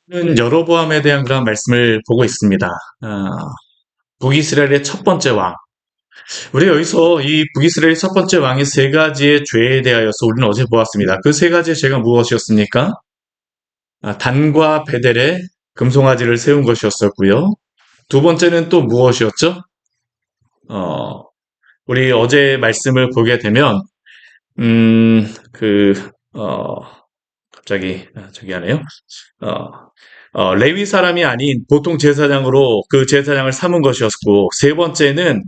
는 여로보암에 대한 그런 말씀을 보고 있습니다. 북이스라엘의 첫 번째 왕. 우리 여기서 이 북이스라엘의 첫 번째 왕의 세 가지의 죄에 대하여서 우리는 어제 보았습니다. 그 세 가지의 죄가 무엇이었습니까? 단과 베델에 금송아지를 세운 것이었었고요. 두 번째는 또 무엇이었죠? 어, 우리 어제 말씀을 보게 되면, 음, 그, 어, 갑자기, 저기 하네요. 어, 레위 사람이 아닌 보통 제사장으로 그 제사장을 삼은 것이었고, 세 번째는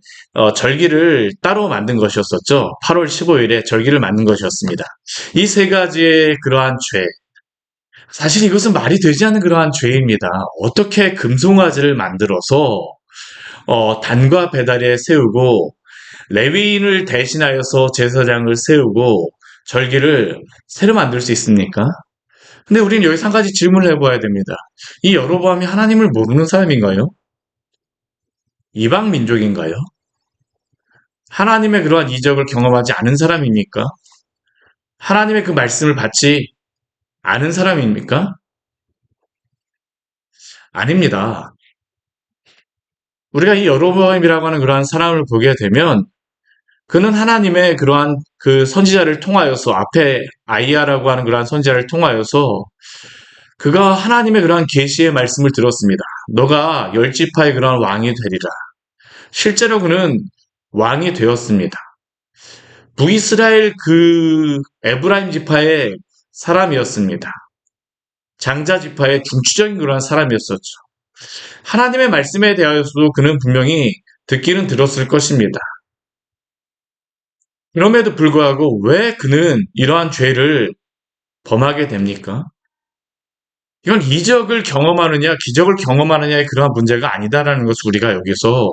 절기를 따로 만든 것이었었죠. 8월 15일에 절기를 만든 것이었습니다. 이 세 가지의 그러한 죄. 사실 이것은 말이 되지 않는 그러한 죄입니다. 어떻게 금송아지를 만들어서 단과 배달에 세우고 레위인을 대신하여서 제사장을 세우고 절기를 새로 만들 수 있습니까? 근데 우리는 여기서 한 가지 질문을 해봐야 됩니다. 이 여로보암이 하나님을 모르는 사람인가요? 이방 민족인가요? 하나님의 그러한 이적을 경험하지 않은 사람입니까? 하나님의 그 말씀을 받지 않은 사람입니까? 아닙니다. 우리가 이 여로보암이라고 하는 그러한 사람을 보게 되면 그는 하나님의 그러한 그 선지자를 통하여서 앞에 아이야라고 하는 그러한 선지자를 통하여서 그가 하나님의 그러한 계시의 말씀을 들었습니다. 너가 열 지파의 그러한 왕이 되리라. 실제로 그는 왕이 되었습니다. 북이스라엘 그 에브라임 지파의 사람이었습니다. 장자 지파의 중추적인 그러한 사람이었었죠. 하나님의 말씀에 대하여서도 그는 분명히 듣기는 들었을 것입니다. 그럼에도 불구하고 왜 그는 이러한 죄를 범하게 됩니까? 이건 이적을 경험하느냐, 기적을 경험하느냐의 그러한 문제가 아니다라는 것을 우리가 여기서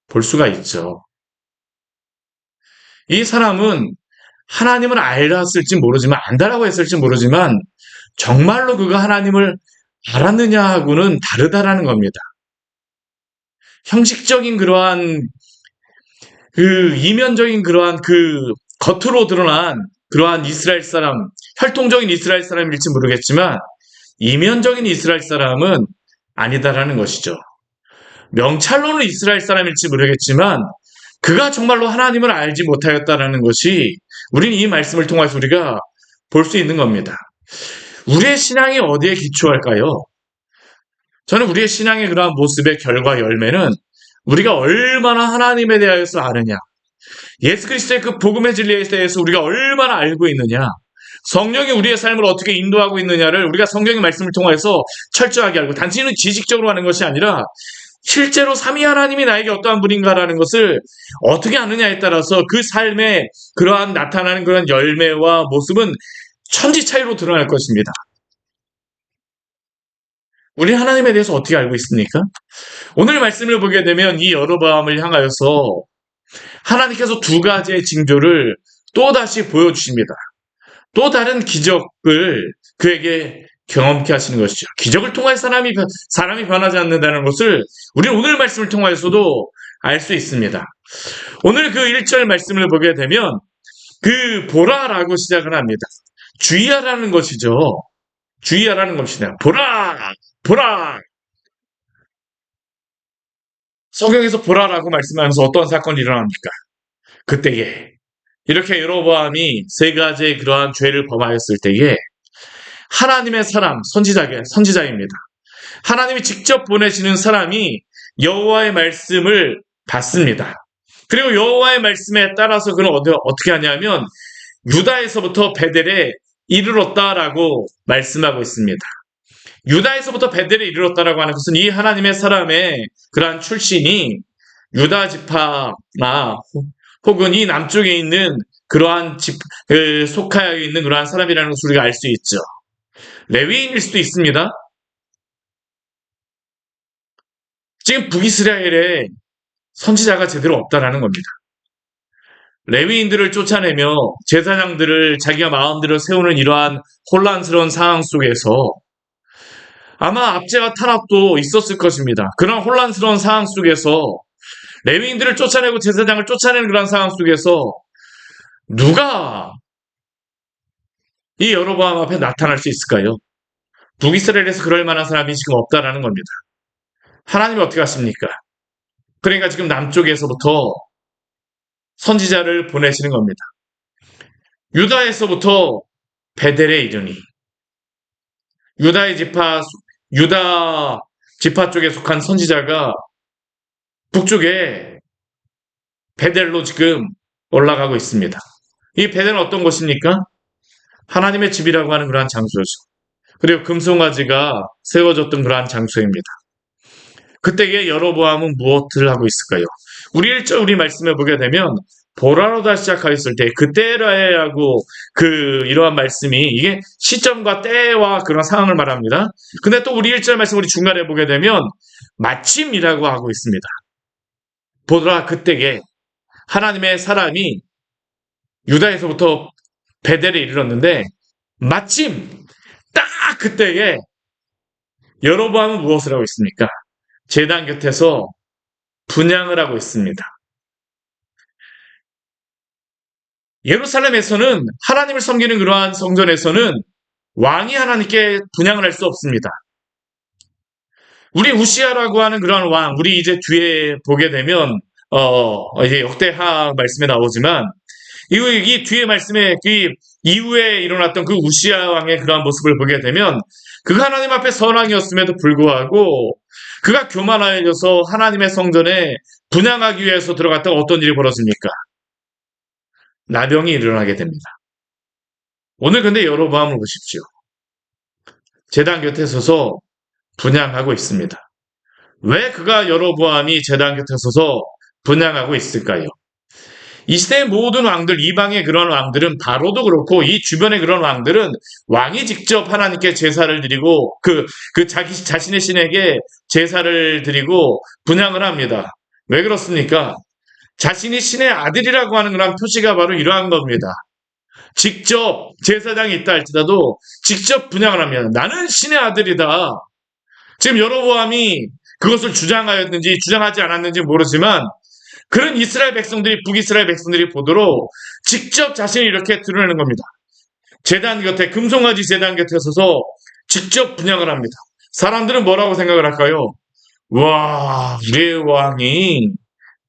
볼 수가 있죠. 이 사람은 하나님을 알았을지 모르지만, 안다라고 했을지 모르지만, 정말로 그가 하나님을 알았느냐 하고는 다르다라는 겁니다. 형식적인 그러한 그 이면적인 그러한 그 겉으로 드러난 그러한 이스라엘 사람, 혈통적인 이스라엘 사람일지 모르겠지만 이면적인 이스라엘 사람은 아니다라는 것이죠. 명찰로는 이스라엘 사람일지 모르겠지만 그가 정말로 하나님을 알지 못하였다라는 것이 우리는 이 말씀을 통해서 우리가 볼 수 있는 겁니다. 우리의 신앙이 어디에 기초할까요? 저는 우리의 신앙의 그러한 모습의 결과 열매는 우리가 얼마나 하나님에 대하여서 아느냐, 예수 그리스도의 그 복음의 진리에 대해서 우리가 얼마나 알고 있느냐, 성령이 우리의 삶을 어떻게 인도하고 있느냐를 우리가 성경의 말씀을 통해서 철저하게 알고 단지는 지식적으로 하는 것이 아니라 실제로 삼위 하나님이 나에게 어떠한 분인가라는 것을 어떻게 아느냐에 따라서 그 삶에 그러한 나타나는 그런 열매와 모습은 천지 차이로 드러날 것입니다. 우리 하나님에 대해서 어떻게 알고 있습니까? 오늘 말씀을 보게 되면 이 여로보암을 향하여서 하나님께서 두 가지의 징조를 또다시 보여주십니다. 또 다른 기적을 그에게 경험케 하시는 것이죠. 기적을 통해 사람이 변하지 않는다는 것을 우리는 오늘 말씀을 통해서도 알 수 있습니다. 오늘 그 1절 말씀을 보게 되면 그 보라라고 시작을 합니다. 주의하라는 것이죠. 주의하라는 것이냐. 보라! 보라! 성경에서 보라라고 말씀하면서 어떤 사건이 일어납니까? 그때에 이렇게 여로보암이 세 가지의 그러한 죄를 범하였을 때에 하나님의 사람, 선지자입니다. 하나님이 직접 보내시는 사람이 여호와의 말씀을 받습니다. 그리고 여호와의 말씀에 따라서 그는 어떻게 하냐면 유다에서부터 베델에 이르렀다라고 말씀하고 있습니다. 유다에서부터 베델에 이르렀다라고 하는 것은 이 하나님의 사람의 그러한 출신이 유다 지파나 혹은 이 남쪽에 있는 그러한 속하여 있는 그러한 사람이라는 것을 우리가 알 수 있죠. 레위인일 수도 있습니다. 지금 북이스라엘에 선지자가 제대로 없다라는 겁니다. 레위인들을 쫓아내며 제사장들을 자기가 마음대로 세우는 이러한 혼란스러운 상황 속에서 아마 압제와 탄압도 있었을 것입니다. 그런 혼란스러운 상황 속에서 레위인들을 쫓아내고 제사장을 쫓아내는 그런 상황 속에서 누가 이 여로보암 앞에 나타날 수 있을까요? 북이스라엘에서 그럴 만한 사람이 지금 없다라는 겁니다. 하나님이 어떻게 하십니까? 그러니까 지금 남쪽에서부터 선지자를 보내시는 겁니다. 유다에서부터 베델에 이르니 유다 지파 쪽에 속한 선지자가 북쪽에 베델로 지금 올라가고 있습니다. 이 베델은 어떤 곳입니까? 하나님의 집이라고 하는 그러한 장소죠. 그리고 금송아지가 세워졌던 그러한 장소입니다. 그때에 여로보암은 무엇을 하고 있을까요? 우리 말씀에 보게 되면 보라로다 시작하였을 때 그때라고 이러한 말씀이 이게 시점과 때와 그런 상황을 말합니다. 근데 또 우리 1절 말씀 우리 중간에 보게 되면 마침이라고 하고 있습니다. 보라 그때에 하나님의 사람이 유다에서부터 베델에 이르렀는데 마침 딱 그때에 여로보암은 무엇을 하고 있습니까? 제단 곁에서 분향을 하고 있습니다. 예루살렘에서는 하나님을 섬기는 그러한 성전에서는 왕이 하나님께 분향을 할 수 없습니다. 우리 우시아라고 하는 그러한 왕, 우리 이제 뒤에 보게 되면 이제 역대하 말씀에 나오지만 이 뒤에 말씀에 그 이후에 일어났던 그 우시아 왕의 그러한 모습을 보게 되면 그가 하나님 앞에 선왕이었음에도 불구하고 그가 교만하여져서 하나님의 성전에 분향하기 위해서 들어갔다가 어떤 일이 벌어집니까? 나병이 일어나게 됩니다. 오늘 근데 여로보암을 보십시오. 제단 곁에 서서 분향하고 있습니다. 왜 그가 여로보암이 제단 곁에 서서 분향하고 있을까요? 이 시대의 모든 왕들, 이방의 그런 왕들은 바로도 그렇고 이 주변의 그런 왕들은 왕이 직접 하나님께 제사를 드리고 자신의 신에게 제사를 드리고 분향을 합니다. 왜 그렇습니까? 자신이 신의 아들이라고 하는 그런 표시가 바로 이러한 겁니다. 직접 제사장이 있다 할지라도 직접 분향을 합니다. 나는 신의 아들이다. 지금 여로보암이 그것을 주장하였는지 주장하지 않았는지 모르지만 그런 북이스라엘 백성들이 보도록 직접 자신이 이렇게 드러내는 겁니다. 제단 곁에, 금송아지 제단 곁에 서서 직접 분향을 합니다. 사람들은 뭐라고 생각을 할까요? 와, 우리의 왕이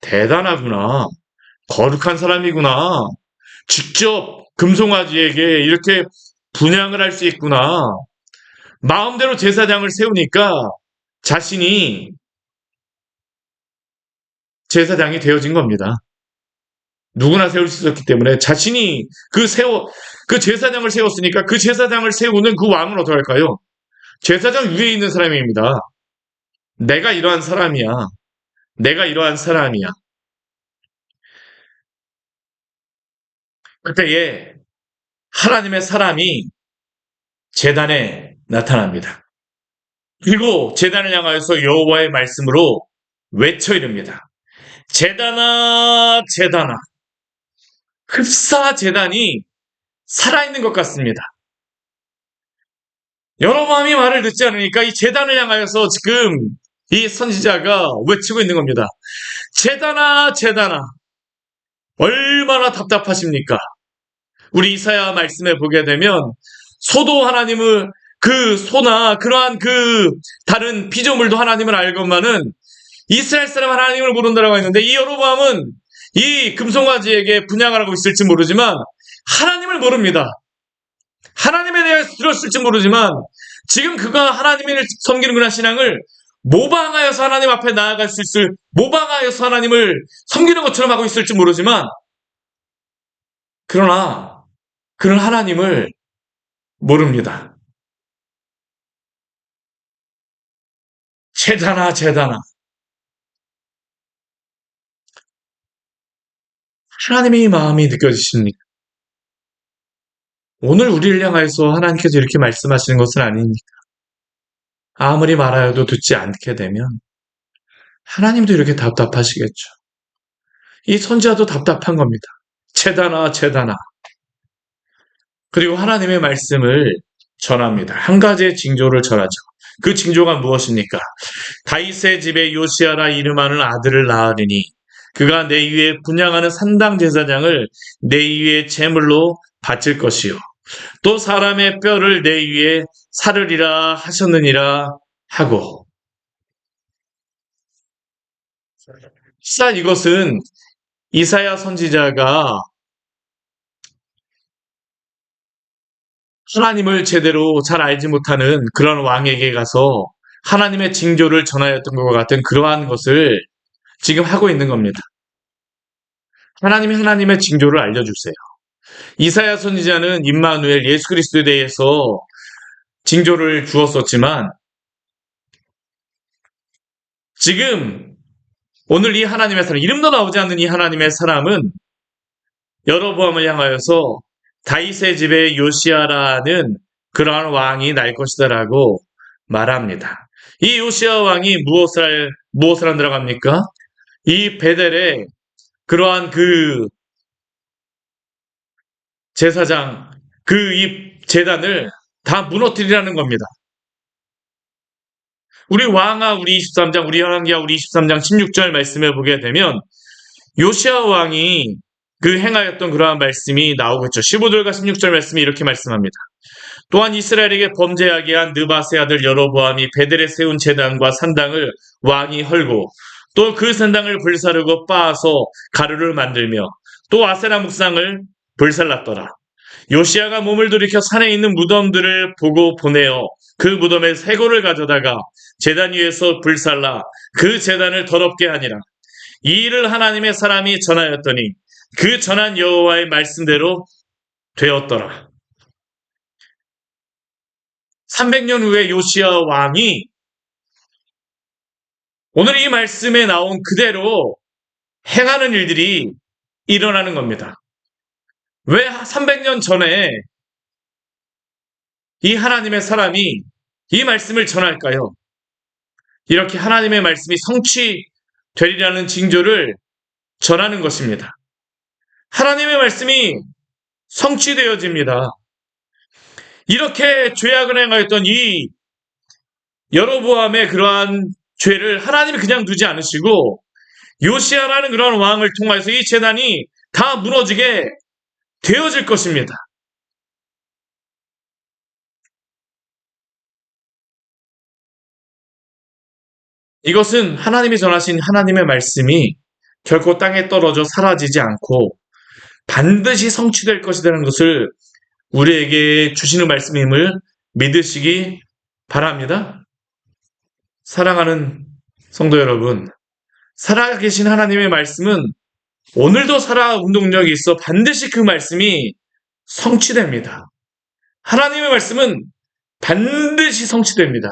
대단하구나. 거룩한 사람이구나. 직접 금송아지에게 이렇게 분향을 할 수 있구나. 마음대로 제사장을 세우니까 자신이 제사장이 되어진 겁니다. 누구나 세울 수 있었기 때문에 자신이 그 제사장을 세웠으니까 그 제사장을 세우는 그 왕은 어떻게 할까요? 제사장 위에 있는 사람입니다. 내가 이러한 사람이야. 내가 이러한 사람이야. 그때에 하나님의 사람이 제단에 나타납니다. 그리고 제단을 향하여서 여호와의 말씀으로 외쳐 이릅니다. 제단아, 제단아. 흡사 제단이 살아있는 것 같습니다. 여로보암이 말을 듣지 않으니까 이 제단을 향하여서 지금 이 선지자가 외치고 있는 겁니다. 제단아, 제단아. 얼마나 답답하십니까? 우리 이사야 말씀에 보게 되면 소도 하나님을 소나 그러한 다른 피조물도 하나님을 알건만은 이스라엘 사람 하나님을 모른다라고 했는데 이 여로보암은 이 금송아지에게 분향을 하고 있을지 모르지만 하나님을 모릅니다. 하나님에 대해서 들었을지 모르지만 지금 그가 하나님을 섬기는 그런 신앙을 모방하여서 하나님 앞에 나아갈 수 있을, 모방하여서 하나님을 섬기는 것처럼 하고 있을지 모르지만 그러나 그런 하나님을 모릅니다. 제단아, 제단아. 하나님의 마음이 느껴지십니까? 오늘 우리를 향하여서 하나님께서 이렇게 말씀하시는 것은 아닙니까? 아무리 말하여도 듣지 않게 되면 하나님도 이렇게 답답하시겠죠. 이 선지자도 답답한 겁니다. 제단아, 제단아. 그리고 하나님의 말씀을 전합니다. 한 가지의 징조를 전하죠. 그 징조가 무엇입니까? 다윗의 집에 요시아라 이름하는 아들을 낳으리니 그가 내 위에 분향하는 산당 제사장을 내 위에 제물로 바칠 것이요. 또 사람의 뼈를 내 위에 사르리라 하셨느니라 하고. 사 이것은 이사야 선지자가 하나님을 제대로 잘 알지 못하는 그런 왕에게 가서 하나님의 징조를 전하였던 것과 같은 그러한 것을 지금 하고 있는 겁니다. 하나님이 하나님의 징조를 알려주세요. 이사야 선지자는 임마누엘 예수 그리스도에 대해서 징조를 주었었지만 지금 오늘 이 하나님의 사람, 이름도 나오지 않는 이 하나님의 사람은 여로보암을 향하여서 다윗의 집에 요시아라는 그러한 왕이 날 것이다라고 말합니다. 이 요시아 왕이 무엇을 한다고 합니까? 이 베델에 그러한 그 제사장, 이 제단을 다 무너뜨리라는 겁니다. 우리 왕하 우리 23장, 우리 열왕기하 우리 23장 16절 말씀을 보게 되면 요시아 왕이 그 행하였던 그러한 말씀이 나오겠죠. 15절과 16절 말씀이 이렇게 말씀합니다. 또한 이스라엘에게 범죄하게 한 느바세 아들 여로보암이 베델에 세운 제단과 산당을 왕이 헐고 또 그 산당을 불사르고 빻아서 가루를 만들며 또 아세라 묵상을 불살랐더라. 요시아가 몸을 돌이켜 산에 있는 무덤들을 보고 보내어 그 무덤에 쇠고를 가져다가 제단 위에서 불살라 그 제단을 더럽게 하니라. 이 일을 하나님의 사람이 전하였더니 그 전한 여호와의 말씀대로 되었더라. 300년 후에 요시아 왕이 오늘 이 말씀에 나온 그대로 행하는 일들이 일어나는 겁니다. 왜 300년 전에 이 하나님의 사람이 이 말씀을 전할까요? 이렇게 하나님의 말씀이 성취되리라는 징조를 전하는 것입니다. 하나님의 말씀이 성취되어집니다. 이렇게 죄악을 행하였던 이 여로보암의 그러한 죄를 하나님이 그냥 두지 않으시고 요시아라는 그런 왕을 통해서 이 제단이 다 무너지게 되어질 것입니다. 이것은 하나님이 전하신 하나님의 말씀이 결코 땅에 떨어져 사라지지 않고 반드시 성취될 것이라는 것을 우리에게 주시는 말씀임을 믿으시기 바랍니다. 사랑하는 성도 여러분, 살아계신 하나님의 말씀은 오늘도 살아 운동력이 있어 반드시 그 말씀이 성취됩니다. 하나님의 말씀은 반드시 성취됩니다.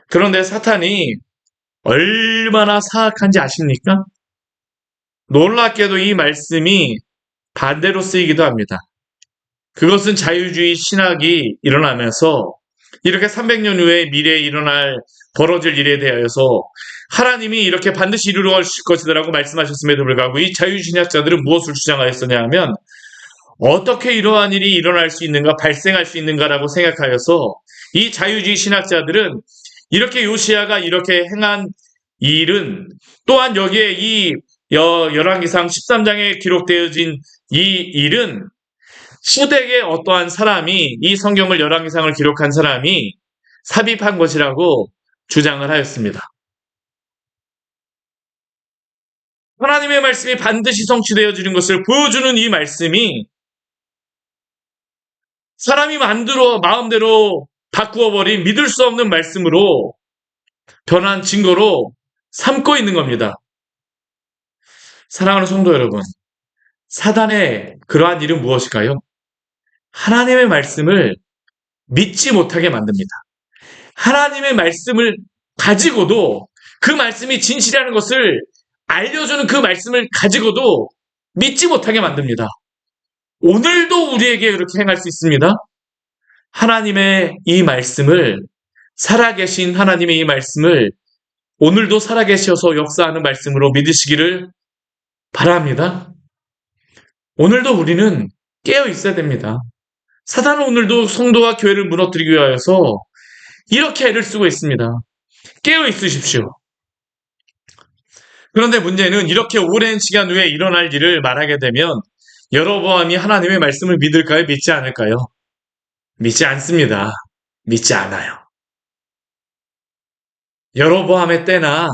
그런데 사탄이 얼마나 사악한지 아십니까? 놀랍게도 이 말씀이 반대로 쓰이기도 합니다. 그것은 자유주의 신학이 일어나면서 이렇게 300년 후에 미래에 벌어질 일에 대하여서 하나님이 이렇게 반드시 이루어질 것이라고 말씀하셨음에도 불구하고 이 자유주의 신학자들은 무엇을 주장하였었냐 하면 어떻게 이러한 일이 일어날 수 있는가, 발생할 수 있는가라고 생각하여서 이 자유주의 신학자들은 이렇게 요시아가 이렇게 행한 일은 또한 여기에 이 열왕기상 13장에 기록되어진 이 일은 후대에 어떠한 사람이 이 성경을 열왕기상을 기록한 사람이 삽입한 것이라고 주장을 하였습니다. 하나님의 말씀이 반드시 성취되어지는 것을 보여주는 이 말씀이 사람이 마음대로 바꾸어버린 믿을 수 없는 말씀으로 변한 증거로 삼고 있는 겁니다. 사랑하는 성도 여러분, 사단의 그러한 일은 무엇일까요? 하나님의 말씀을 믿지 못하게 만듭니다. 하나님의 말씀을 가지고도 그 말씀이 진실이라는 것을 알려주는 그 말씀을 가지고도 믿지 못하게 만듭니다. 오늘도 우리에게 그렇게 행할 수 있습니다. 하나님의 이 말씀을, 살아계신 하나님의 이 말씀을 오늘도 살아계셔서 역사하는 말씀으로 믿으시기를 바랍니다. 오늘도 우리는 깨어 있어야 됩니다. 사단은 오늘도 성도와 교회를 무너뜨리기 위하여서 이렇게 애를 쓰고 있습니다. 깨어 있으십시오. 그런데 문제는 이렇게 오랜 시간 후에 일어날 일을 말하게 되면 여로보암이 하나님의 말씀을 믿을까요? 믿지 않을까요? 믿지 않습니다. 믿지 않아요. 여로보암의 때나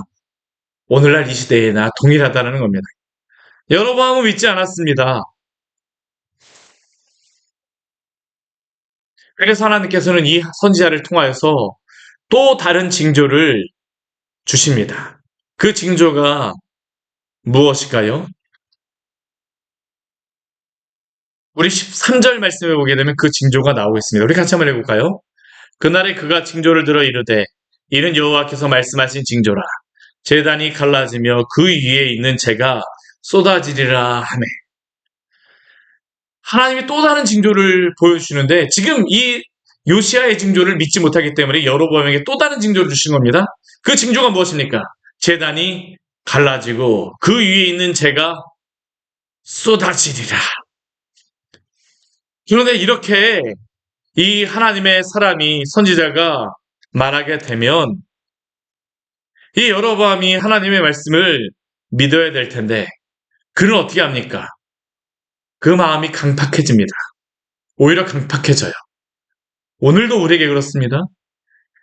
오늘날 이 시대에나 동일하다는 겁니다. 여로보암은 믿지 않았습니다. 그래서 하나님께서는 이 선지자를 통하여서 또 다른 징조를 주십니다. 그 징조가 무엇일까요? 우리 13절 말씀에 보게 되면 그 징조가 나오고 있습니다. 우리 같이 한번 해볼까요? 그날에 그가 징조를 들어 이르되 이는 여호와께서 말씀하신 징조라. 제단이 갈라지며 그 위에 있는 재가 쏟아지리라 하매. 하나님이 또 다른 징조를 보여주시는데 지금 이 요시아의 징조를 믿지 못하기 때문에 여로보암에게 또 다른 징조를 주신 겁니다. 그 징조가 무엇입니까? 제단이 갈라지고 그 위에 있는 재가 쏟아지리라. 그런데 이렇게 이 하나님의 사람이 선지자가 말하게 되면 이 여로보암이 하나님의 말씀을 믿어야 될 텐데 그는 어떻게 합니까? 그 마음이 강팍해집니다. 오히려 강팍해져요. 오늘도 우리에게 그렇습니다.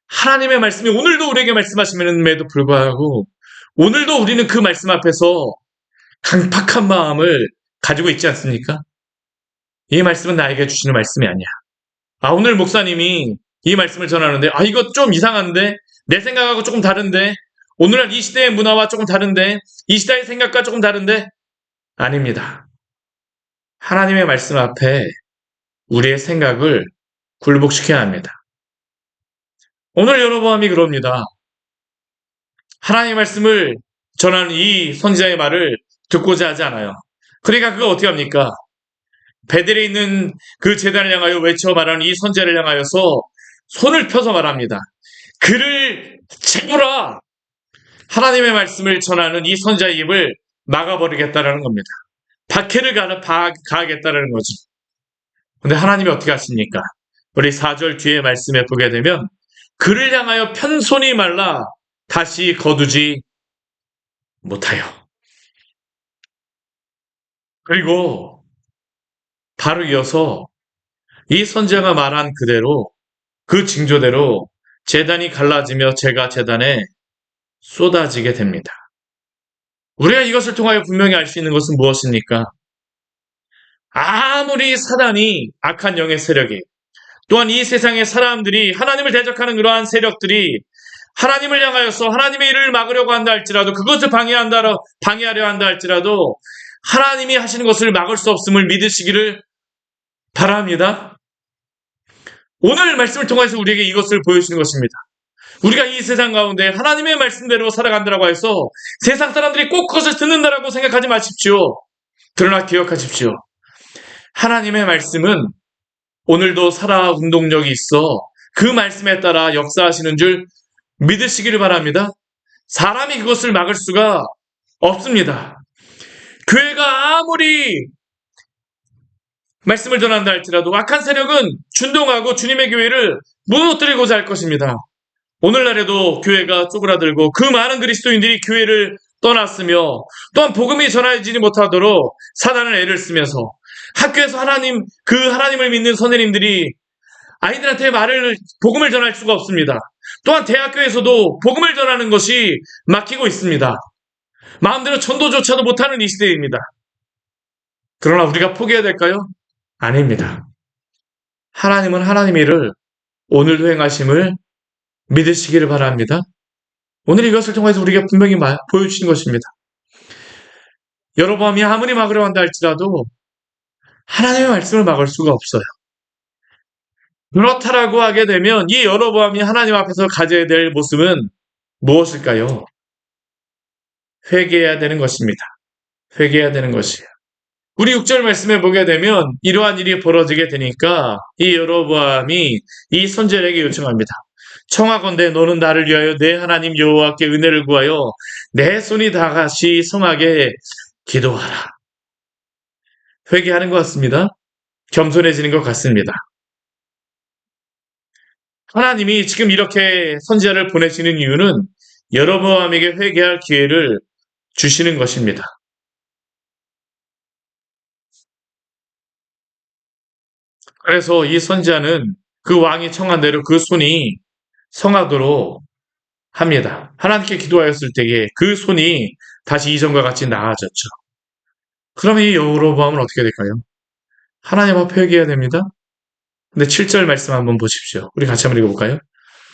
하나님의 말씀이 오늘도 우리에게 말씀하심에도 불구하고 오늘도 우리는 그 말씀 앞에서 강팍한 마음을 가지고 있지 않습니까? 이 말씀은 나에게 주시는 말씀이 아니야. 오늘 목사님이 이 말씀을 전하는데 이거 좀 이상한데? 내 생각하고 조금 다른데? 오늘날 이 시대의 문화와 조금 다른데? 이 시대의 생각과 조금 다른데? 아닙니다. 하나님의 말씀 앞에 우리의 생각을 굴복시켜야 합니다. 오늘 여로보암이 그럽니다. 하나님의 말씀을 전하는 이 선지자의 말을 듣고자 하지 않아요. 그러니까 그거 어떻게 합니까? 베델에 있는 그 제단을 향하여 외쳐 말하는 이 선지자를 향하여서 손을 펴서 말합니다. 그를 채우라! 하나님의 말씀을 전하는 이 선지자의 입을 막아버리겠다라는 겁니다. 박해를 가하겠다라는 거죠. 근데 하나님이 어떻게 하십니까? 우리 4절 뒤에 말씀에 보게 되면 그를 향하여 편손이 말라 다시 거두지 못하여. 그리고 바로 이어서 이 선지자가 말한 그대로 그 징조대로 제단이 갈라지며 재가 제단에 쏟아지게 됩니다. 우리가 이것을 통하여 분명히 알 수 있는 것은 무엇입니까? 아무리 사단이 악한 영의 세력이 또한 이 세상의 사람들이 하나님을 대적하는 그러한 세력들이 하나님을 향하여서 하나님의 일을 막으려고 한다 할지라도 그것을 방해하려 한다 할지라도 하나님이 하시는 것을 막을 수 없음을 믿으시기를 바랍니다. 오늘 말씀을 통해서 우리에게 이것을 보여주시는 것입니다. 우리가 이 세상 가운데 하나님의 말씀대로 살아간다라고 해서 세상 사람들이 꼭 그것을 듣는다라고 생각하지 마십시오. 그러나 기억하십시오. 하나님의 말씀은 오늘도 살아 운동력이 있어 그 말씀에 따라 역사하시는 줄 믿으시기를 바랍니다. 사람이 그것을 막을 수가 없습니다. 교회가 아무리 말씀을 전한다 할지라도 악한 세력은 준동하고 주님의 교회를 무너뜨리고자 할 것입니다. 오늘날에도 교회가 쪼그라들고 그 많은 그리스도인들이 교회를 떠났으며 또한 복음이 전해지지 못하도록 사단은 애를 쓰면서 학교에서 하나님을 믿는 선생님들이 아이들한테 복음을 전할 수가 없습니다. 또한 대학교에서도 복음을 전하는 것이 막히고 있습니다. 마음대로 전도조차도 못하는 이 시대입니다. 그러나 우리가 포기해야 될까요? 아닙니다. 하나님은 하나님의 일을 오늘도 행하심을 믿으시기를 바랍니다. 오늘 이것을 통해서 우리가 분명히 보여주신 것입니다. 여로보암이 아무리 막으려 한다 할지라도 하나님의 말씀을 막을 수가 없어요. 그렇다라고 하게 되면 이 여로보암이 하나님 앞에서 가져야 될 모습은 무엇일까요? 회개해야 되는 것입니다. 회개해야 되는 것이에요. 우리 6절 말씀에 보게 되면 이러한 일이 벌어지게 되니까 이 여로보암이 이 선지자에게 요청합니다. 청하건대 너는 나를 위하여 내 하나님 여호와께 은혜를 구하여 내 손이 다같이 성하게 기도하라. 회개하는 것 같습니다. 겸손해지는 것 같습니다. 하나님이 지금 이렇게 선지자를 보내시는 이유는 여로보암에게 회개할 기회를 주시는 것입니다. 그래서 이 선지자는 그 왕이 청한 대로 그 손이 성하도록 합니다. 하나님께 기도하였을 때에 그 손이 다시 이전과 같이 나아졌죠. 그러면 이 여로보암은 어떻게 될까요? 하나님 앞에 회개해야 됩니다. 근데 7절 말씀 한번 보십시오. 우리 같이 한번 읽어볼까요?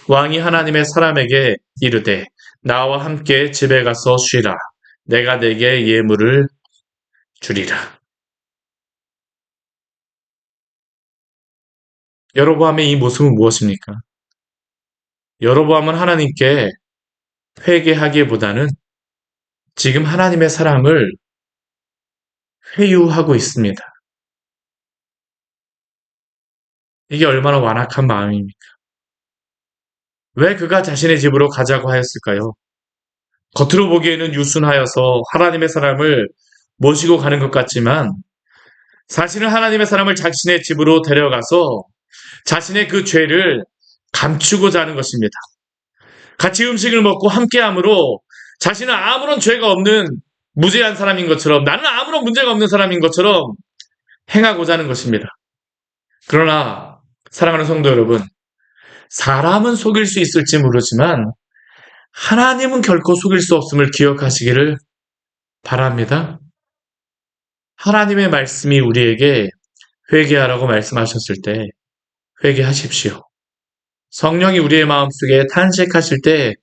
왕이 하나님의 사람에게 이르되 나와 함께 집에 가서 쉬라. 내가 내게 예물을 주리라. 여로보암의 이 모습은 무엇입니까? 여로보암은 하나님께 회개하기보다는 지금 하나님의 사람을 회유하고 있습니다. 이게 얼마나 완악한 마음입니까? 왜 그가 자신의 집으로 가자고 하였을까요? 겉으로 보기에는 유순하여서 하나님의 사람을 모시고 가는 것 같지만 사실은 하나님의 사람을 자신의 집으로 데려가서 자신의 그 죄를 감추고자 하는 것입니다. 같이 음식을 먹고 함께함으로 자신은 아무런 죄가 없는 무죄한 사람인 것처럼 나는 아무런 문제가 없는 사람인 것처럼 행하고자 하는 것입니다. 그러나 사랑하는 성도 여러분, 사람은 속일 수 있을지 모르지만 하나님은 결코 속일 수 없음을 기억하시기를 바랍니다. 하나님의 말씀이 우리에게 회개하라고 말씀하셨을 때 회개하십시오. 성령이 우리의 마음속에 탄식하실 때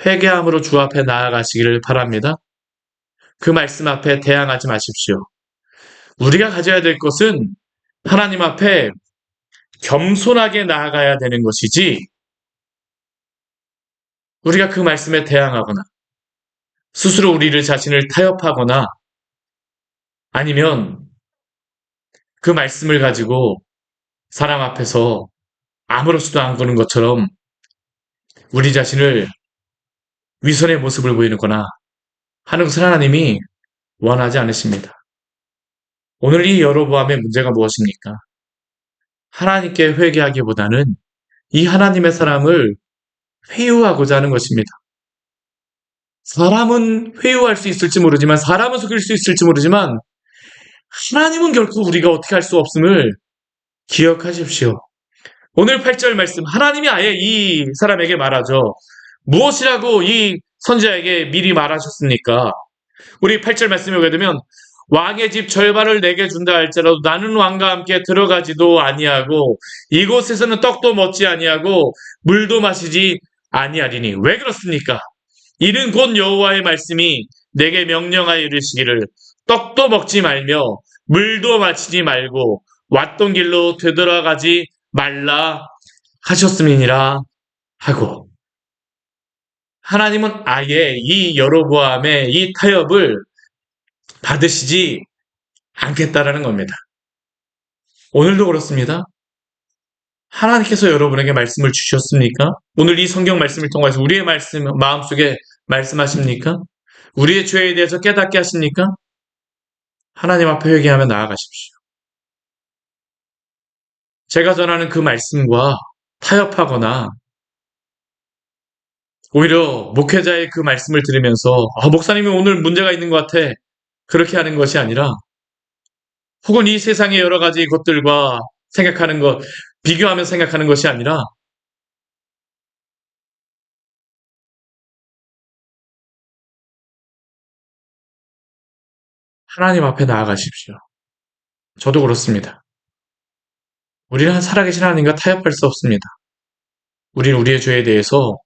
회개함으로 주 앞에 나아가시기를 바랍니다. 그 말씀 앞에 대항하지 마십시오. 우리가 가져야 될 것은 하나님 앞에 겸손하게 나아가야 되는 것이지 우리가 그 말씀에 대항하거나 스스로 우리를 자신을 타협하거나 아니면 그 말씀을 가지고 사람 앞에서 아무렇지도 않고는 것처럼 우리 자신을 위선의 모습을 보이거나 하는 것을 하나님이 원하지 않으십니다. 오늘 이 여로보암의 문제가 무엇입니까? 하나님께 회개하기보다는 이 하나님의 사람을 회유하고자 하는 것입니다. 사람은 회유할 수 있을지 모르지만 사람은 속일 수 있을지 모르지만 하나님은 결코 우리가 어떻게 할 수 없음을 기억하십시오. 오늘 8절 말씀 하나님이 아예 이 사람에게 말하죠. 무엇이라고 이 선지자에게 미리 말하셨습니까? 우리 8절 말씀에 오게 되면 왕의 집 절반을 내게 준다 할지라도 나는 왕과 함께 들어가지도 아니하고 이곳에서는 떡도 먹지 아니하고 물도 마시지 아니하리니 왜 그렇습니까? 이는 곧 여호와의 말씀이 내게 명령하여 이르시기를 떡도 먹지 말며 물도 마시지 말고 왔던 길로 되돌아가지 말라 하셨음이니라 하고 하나님은 아예 이 여로보암의 이 타협을 받으시지 않겠다라는 겁니다. 오늘도 그렇습니다. 하나님께서 여러분에게 말씀을 주셨습니까? 오늘 이 성경 말씀을 통해서 우리의 말씀, 마음속에 말씀하십니까? 우리의 죄에 대해서 깨닫게 하십니까? 하나님 앞에 회개하며 나아가십시오. 제가 전하는 그 말씀과 타협하거나 오히려 목회자의 그 말씀을 들으면서 목사님이 오늘 문제가 있는 것 같아. 그렇게 하는 것이 아니라 혹은 이 세상의 여러 가지 것들과 생각하는 것, 비교하며 생각하는 것이 아니라 하나님 앞에 나아가십시오. 저도 그렇습니다. 우리는 살아계신 하나님과 타협할 수 없습니다. 우리는 우리의 죄에 대해서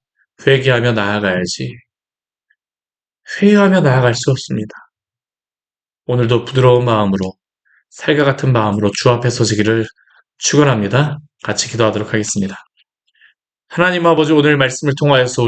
회개하며 나아가야지. 회개하며 나아갈 수 없습니다. 오늘도 부드러운 마음으로 살과 같은 마음으로 주 앞에 서시기를 축원합니다. 같이 기도하도록 하겠습니다. 하나님 아버지 오늘 말씀을 통하여서